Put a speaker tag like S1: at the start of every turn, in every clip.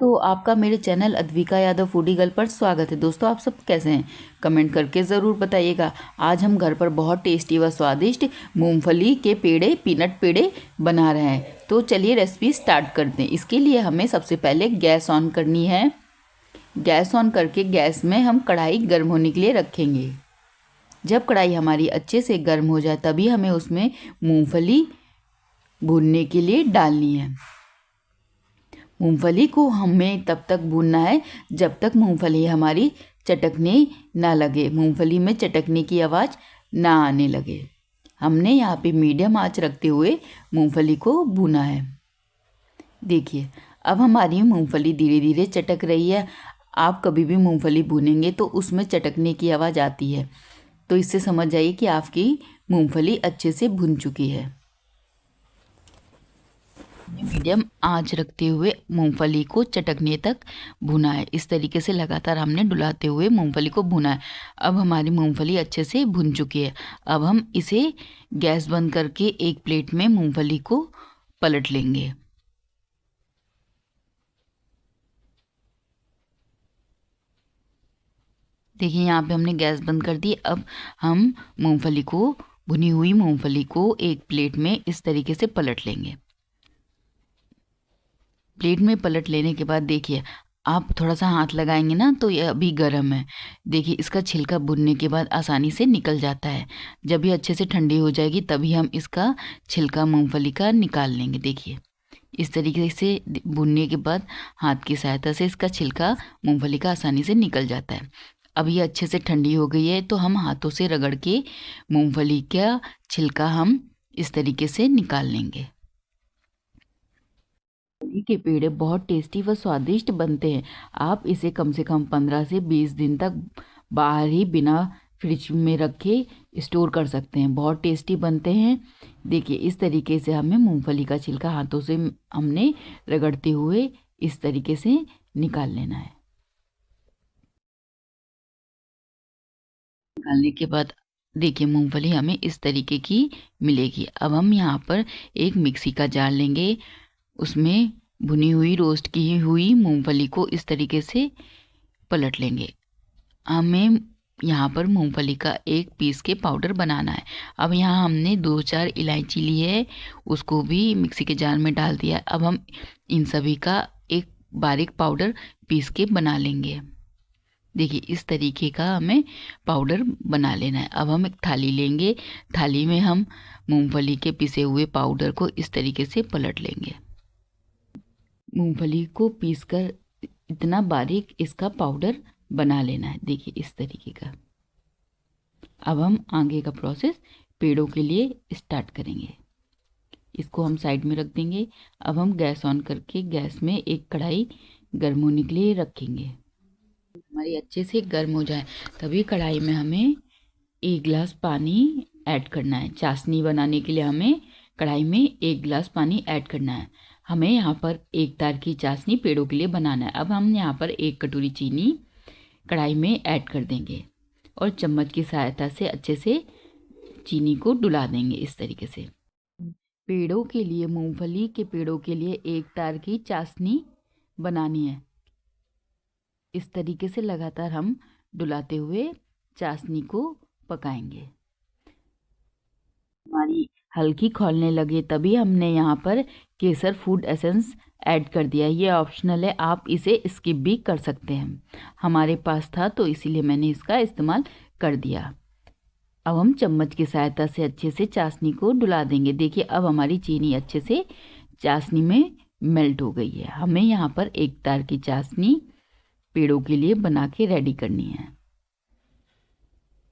S1: तो आपका मेरे channel Advika Yadav foodie girl पर स्वागत है। दोस्तों, आप सब कैसे हैं? कमेंट करके ज़रूर बताइएगा। आज हम घर पर बहुत टेस्टी व स्वादिष्ट मूंगफली के पेड़े पीनट पेड़े बना रहे हैं। तो चलिए रेसिपी स्टार्ट करते हैं। इसके लिए हमें सबसे पहले गैस ऑन करनी है। गैस ऑन करके गैस में हम कढ़ाई गर्म होने के लिए रखेंगे। जब कढ़ाई हमारी अच्छे से गर्म हो जाए तभी हमें उसमें मूँगफली भूनने के लिए डालनी है। मूंगफली को हमें तब तक भूनना है जब तक मूंगफली हमारी चटकने ना लगे, मूंगफली में चटकने की आवाज़ ना आने लगे। हमने यहाँ पे मीडियम आंच रखते हुए मूंगफली को भूना है। देखिए, अब हमारी मूंगफली धीरे धीरे चटक रही है। आप कभी भी मूंगफली भूनेंगे तो उसमें चटकने की आवाज़ आती है, तो इससे समझ जाइए कि आपकी मूंगफली अच्छे से भुन चुकी है। मीडियम आंच रखते हुए मूंगफली को चटकने तक भुना है। इस तरीके से लगातार हमने डुलाते हुए मूंगफली को भुना है। अब हमारी मूंगफली अच्छे से भुन चुकी है। अब हम इसे गैस बंद करके एक प्लेट में मूंगफली को पलट लेंगे। देखिए, यहाँ पे हमने गैस बंद कर दी। अब हम मूंगफली को, भुनी हुई मूंगफली को एक प्लेट में इस तरीके से पलट लेंगे। प्लेट में पलट लेने के बाद देखिए, आप थोड़ा सा हाथ लगाएंगे ना तो ये अभी गर्म है। देखिए, इसका छिलका भुनने के बाद आसानी से निकल जाता है। जब ये अच्छे से ठंडी हो जाएगी तभी हम इसका छिलका मूंगफली का निकाल लेंगे। देखिए, इस तरीके से भुनने के बाद हाथ की सहायता से इसका छिलका मूंगफली का आसानी से निकल जाता है। अब ये अच्छे से ठंडी हो गई है तो हम हाथों से रगड़ के मूंगफली का छिलका हम इस तरीके से निकाल लेंगे। मूंगफली के पेड़े बहुत टेस्टी व स्वादिष्ट बनते हैं। आप इसे कम से कम 15 से 20 दिन तक बाहर ही बिना फ्रिज में रखे स्टोर कर सकते हैं। बहुत टेस्टी बनते हैं। देखिए, इस तरीके से हमें मूंगफली का छिलका हाथों से हमने रगड़ते हुए इस तरीके से निकाल लेना है। निकालने के बाद देखिए, मूंगफली हमें इस तरीके की मिलेगी। अब हम यहाँ पर एक मिक्सी का जार लेंगे। उसमें भुनी हुई रोस्ट की हुई मूंगफली को इस तरीके से पलट लेंगे। हमें यहाँ पर मूंगफली का एक पीस के पाउडर बनाना है। अब यहाँ हमने 2-4 इलायची ली है, उसको भी मिक्सी के जार में डाल दिया। अब हम इन सभी का एक बारीक पाउडर पीस के बना लेंगे। देखिए, इस तरीके का हमें पाउडर बना लेना है। अब हम एक थाली लेंगे। थाली में हम मूंगफली के पिसे हुए पाउडर को इस तरीके से पलट लेंगे। मूंगफली को पीसकर इतना बारीक इसका पाउडर बना लेना है। देखिए, इस तरीके का। अब हम आगे का प्रोसेस पेड़ों के लिए स्टार्ट करेंगे। इसको हम साइड में रख देंगे। अब हम गैस ऑन करके गैस में एक कढ़ाई गर्म होने के लिए रखेंगे। हमारी अच्छे से गर्म हो जाए तभी कढ़ाई में हमें 1 गिलास पानी ऐड करना है। चाशनी बनाने के लिए हमें कढ़ाई में 1 गिलास पानी ऐड करना है। हमें यहाँ पर 1 तार की चाशनी पेड़ों के लिए बनाना है। अब हम यहाँ पर 1 कटोरी चीनी कढ़ाई में ऐड कर देंगे और चम्मच की सहायता से अच्छे से चीनी को डुला देंगे इस तरीके से। पेड़ों के लिए, मूंगफली के पेड़ों के लिए 1 तार की चाशनी बनानी है। इस तरीके से लगातार हम डुलाते हुए चाशनी को पकाएंगे। हमारी हल्की खौलने लगे तभी हमने यहाँ पर केसर फूड एसेंस ऐड कर दिया। ये ऑप्शनल है, आप इसे स्किप भी कर सकते हैं। हमारे पास था तो इसीलिए मैंने इसका इस्तेमाल कर दिया। अब हम चम्मच की सहायता से अच्छे से चाशनी को डुला देंगे। देखिए, अब हमारी चीनी अच्छे से चाशनी में मेल्ट हो गई है। हमें यहाँ पर 1 तार की चाशनी पेड़ों के लिए बना के रेडी करनी है।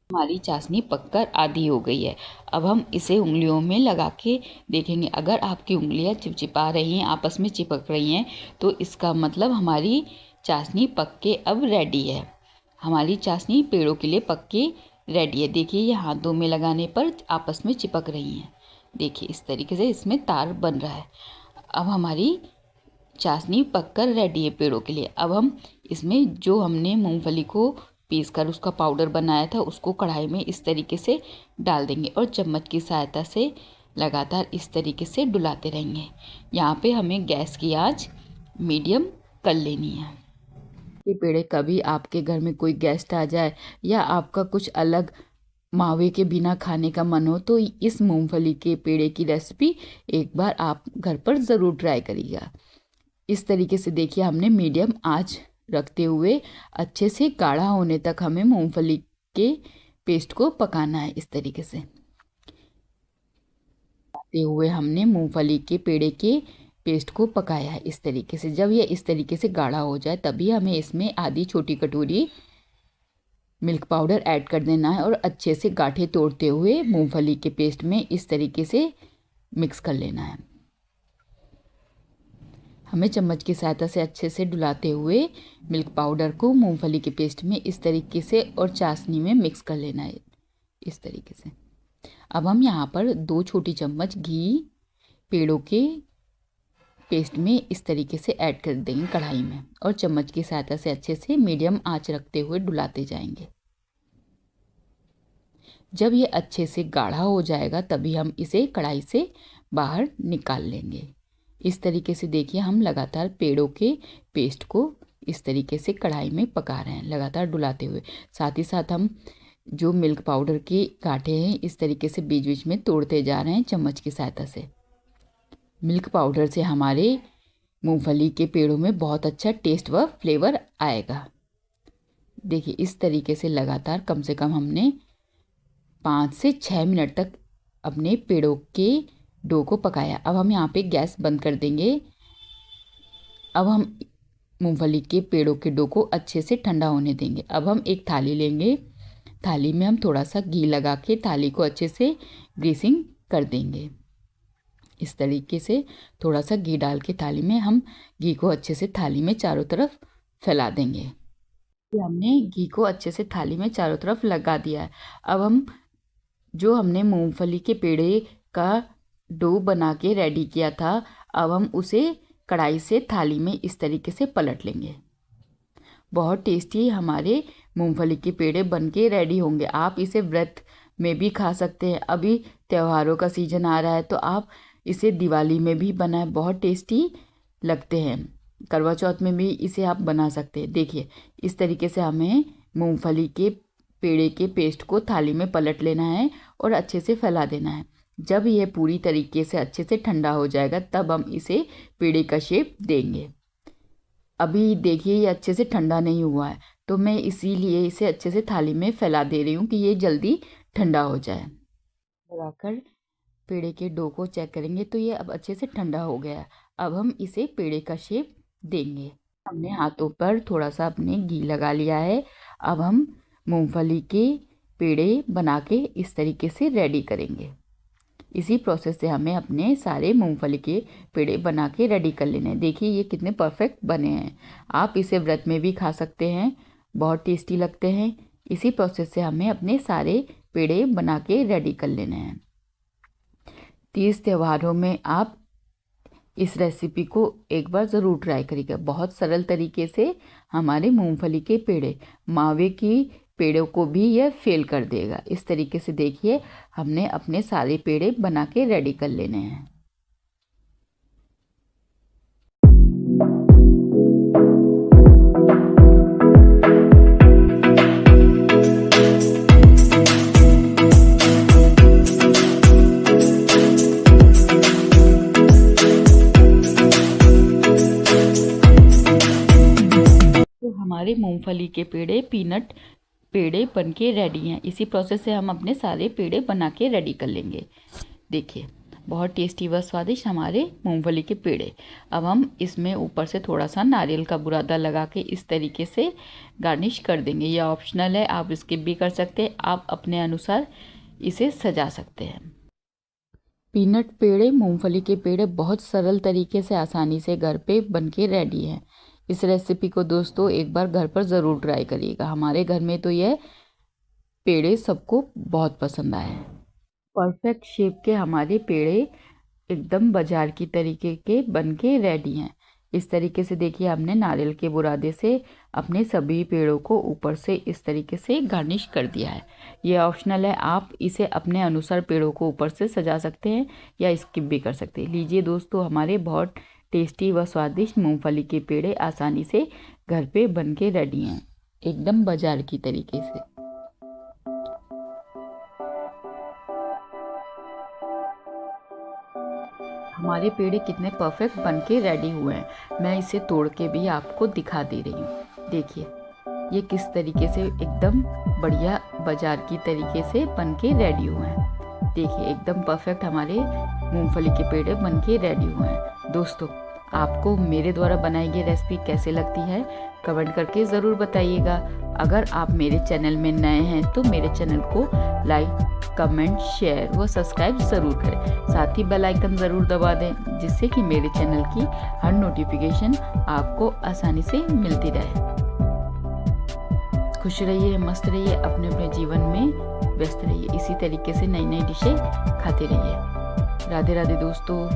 S1: हमारी चाशनी पककर आधी हो गई है। अब हम इसे उंगलियों में लगा के देखेंगे। अगर आपकी उंगलियां चिपचिपा रही हैं, आपस में चिपक रही हैं, तो इसका मतलब हमारी चाशनी पक के अब रेडी है। हमारी चाशनी पेड़ों के लिए पक के रेडी है। देखिए, ये हाथों में लगाने पर आपस में चिपक रही हैं। देखिए, इस तरीके से इसमें तार बन रहा है। अब हमारी चाशनी पककर रेडी है पेड़ों के लिए। अब हम इसमें जो हमने मूंगफली को पीस कर उसका पाउडर बनाया था उसको कढ़ाई में इस तरीके से डाल देंगे और चम्मच की सहायता से लगातार इस तरीके से डुलाते रहेंगे। यहाँ पे हमें गैस की आंच मीडियम कर लेनी है। ये पेड़े कभी आपके घर में कोई गेस्ट आ जाए या आपका कुछ अलग मावे के बिना खाने का मन हो तो इस मूंगफली के पेड़े की रेसिपी एक बार आप घर पर ज़रूर ट्राई करिएगा। इस तरीके से देखिए हमने मीडियम आंच रखते हुए अच्छे से गाढ़ा होने तक हमें मूंगफली के पेस्ट को पकाना है। इस तरीके से पकाते हुए हमने मूंगफली के पेड़े के पेस्ट को पकाया है। इस तरीके से जब ये इस तरीके से गाढ़ा हो जाए तभी हमें इसमें आधी छोटी कटोरी मिल्क पाउडर ऐड कर देना है और अच्छे से गांठें तोड़ते हुए मूंगफली के पेस्ट में इस तरीके से मिक्स कर लेना है। हमें चम्मच की सहायता से अच्छे से डुलाते हुए मिल्क पाउडर को मूंगफली के पेस्ट में इस तरीके से और चाशनी में मिक्स कर लेना है। इस तरीके से अब हम यहाँ पर 2 छोटी चम्मच घी पेड़ों के पेस्ट में इस तरीके से ऐड कर देंगे कढ़ाई में और चम्मच की सहायता से अच्छे से मीडियम आंच रखते हुए डुलाते जाएंगे। जब ये अच्छे से गाढ़ा हो जाएगा तभी हम इसे कढ़ाई से बाहर निकाल लेंगे। इस तरीके से देखिए हम लगातार पेड़ों के पेस्ट को इस तरीके से कढ़ाई में पका रहे हैं लगातार डुलाते हुए। साथ ही साथ हम जो मिल्क पाउडर की गांठें हैं इस तरीके से बीच बीच में तोड़ते जा रहे हैं चम्मच की सहायता से। मिल्क पाउडर से हमारे मूंगफली के पेड़ों में बहुत अच्छा टेस्ट व फ्लेवर आएगा। देखिए इस तरीके से लगातार कम से कम हमने 5 से 6 मिनट तक अपने पेड़ों के डो को पकाया। अब हम यहाँ पे गैस बंद कर देंगे। अब हम मूंगफली के पेड़ों के डो को अच्छे से ठंडा होने देंगे। अब हम एक थाली लेंगे, थाली में हम थोड़ा सा घी लगा के थाली को अच्छे से ग्रीसिंग कर देंगे। इस तरीके से थोड़ा सा घी डाल के थाली में हम घी को अच्छे से थाली में चारों तरफ फैला देंगे। हमने घी को अच्छे से थाली में चारों तरफ लगा दिया है। अब हम जो हमने मूंगफली के पेड़े का डो बना के रेडी किया था अब हम उसे कढ़ाई से थाली में इस तरीके से पलट लेंगे। बहुत टेस्टी हमारे मूंगफली के पेड़े बन के रेडी होंगे। आप इसे व्रत में भी खा सकते हैं। अभी त्योहारों का सीजन आ रहा है तो आप इसे दिवाली में भी बनाएं, बहुत टेस्टी लगते हैं। करवा चौथ में भी इसे आप बना सकते हैं। देखिए इस तरीके से हमें मूंगफली के पेड़े के पेस्ट को थाली में पलट लेना है और अच्छे से फैला देना है। जब यह पूरी तरीके से अच्छे से ठंडा हो जाएगा तब हम इसे पेड़े का शेप देंगे। अभी देखिए ये अच्छे से ठंडा नहीं हुआ है तो मैं इसीलिए इसे अच्छे से थाली में फैला दे रही हूँ कि ये जल्दी ठंडा हो जाए। लगाकर पेड़े के डो को चेक करेंगे तो ये अब अच्छे से ठंडा हो गया। अब हम इसे पेड़े का शेप देंगे। हमने हाथों पर थोड़ा सा अपने घी लगा लिया है। अब हम मूंगफली के पेड़े बना के इस तरीके से रेडी करेंगे। इसी प्रोसेस से हमें अपने सारे मूंगफली के पेड़े बना के रेडी कर लेने हैं। देखिए ये कितने परफेक्ट बने हैं। आप इसे व्रत में भी खा सकते हैं, बहुत टेस्टी लगते हैं। इसी प्रोसेस से हमें अपने सारे पेड़े बना के रेडी कर लेने हैं। तीज त्योहारों में आप इस रेसिपी को एक बार ज़रूर ट्राई करिएगा। बहुत सरल तरीके से हमारे मूंगफली के पेड़े, मावे की पेड़ों को भी यह फेल कर देगा। इस तरीके से देखिए हमने अपने सारे पेड़े बना के रेडी कर लेने हैं। तो हमारे मूंगफली के पेड़े पीनट पेड़े बनके रेडी हैं। इसी प्रोसेस से हम अपने सारे पेड़े बना के रेडी कर लेंगे। देखिए बहुत टेस्टी व स्वादिष्ट हमारे मूंगफली के पेड़े। अब हम इसमें ऊपर से थोड़ा सा नारियल का बुरादा लगा के इस तरीके से गार्निश कर देंगे। यह ऑप्शनल है, आप स्किप भी कर सकते हैं, आप अपने अनुसार इसे सजा सकते हैं। पीनट पेड़े, मूंगफली के पेड़े बहुत सरल तरीके से आसानी से घर पे बनके रेडी हैं। इस रेसिपी को दोस्तों एक बार घर पर ज़रूर ट्राई करिएगा। हमारे घर में तो यह पेड़े सबको बहुत पसंद आए। परफेक्ट शेप के हमारे पेड़े एकदम बाजार की तरीके के बनके रेडी हैं। इस तरीके से देखिए हमने नारियल के बुरादे से अपने सभी पेड़ों को ऊपर से इस तरीके से गार्निश कर दिया है। यह ऑप्शनल है, आप इसे अपने अनुसार पेड़ों को ऊपर से सजा सकते हैं या स्किप भी कर सकते हैं। लीजिए दोस्तों हमारे बहुत टेस्टी व स्वादिष्ट मूंगफली के पेड़े आसानी से घर पे बन के रेडी हैं, एकदम बाजार की तरीके से। हमारे पेड़े कितने परफेक्ट बन के रेडी हुए हैं। मैं इसे तोड़ के भी आपको दिखा दे रही हूँ। देखिए ये किस तरीके से एकदम बढ़िया बाजार की तरीके से बन के रेडी हुए हैं। देखिए एकदम परफेक्ट हमारे मूंगफली के पेड़े बन के रेडी हुए हैं। दोस्तों आपको मेरे द्वारा बनाई गई रेसिपी कैसे लगती है कमेंट करके ज़रूर बताइएगा। अगर आप मेरे चैनल में नए हैं तो मेरे चैनल को लाइक, कमेंट, शेयर व सब्सक्राइब ज़रूर करें। साथ ही बेल आइकन ज़रूर दबा दें जिससे कि मेरे चैनल की हर नोटिफिकेशन आपको आसानी से मिलती रहे। खुश रहिए, मस्त रहिए, अपने अपने जीवन में व्यस्त रहिए। इसी तरीके से नई नई डिशें खाते रहिए। राधे राधे दोस्तों।